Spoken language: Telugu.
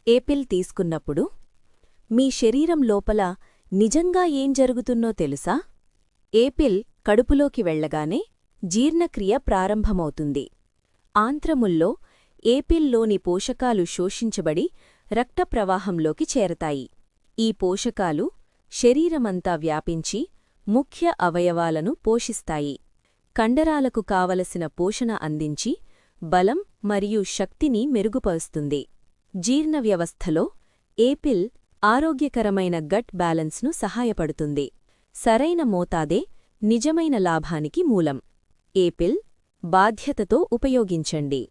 ఏపిల్ తీసుకున్నప్పుడు మీ శరీరం లోపల నిజంగా ఏం జరుగుతున్నో తెలుసా? ఏపిల్ కడుపులోకి వెళ్లగానే జీర్ణక్రియ ప్రారంభమవుతుంది. ఆంత్రముల్లో ఏపిల్లోని పోషకాలు శోషించబడి రక్తప్రవాహంలోకి చేరతాయి. ఈ పోషకాలు శరీరమంతా వ్యాపించి ముఖ్య అవయవాలను పోషిస్తాయి. కండరాలకు కావలసిన పోషణ అందించి బలం మరియు శక్తిని మెరుగుపరుస్తుంది. జీర్ణవ్యవస్థలో ఏపిల్ ఆరోగ్యకరమైన గట్ బ్యాలెన్స్ను సహాయపడుతుంది. సరైన మోతాదే నిజమైన లాభానికి మూలం. ఏపిల్ బాధ్యతతో ఉపయోగించండి.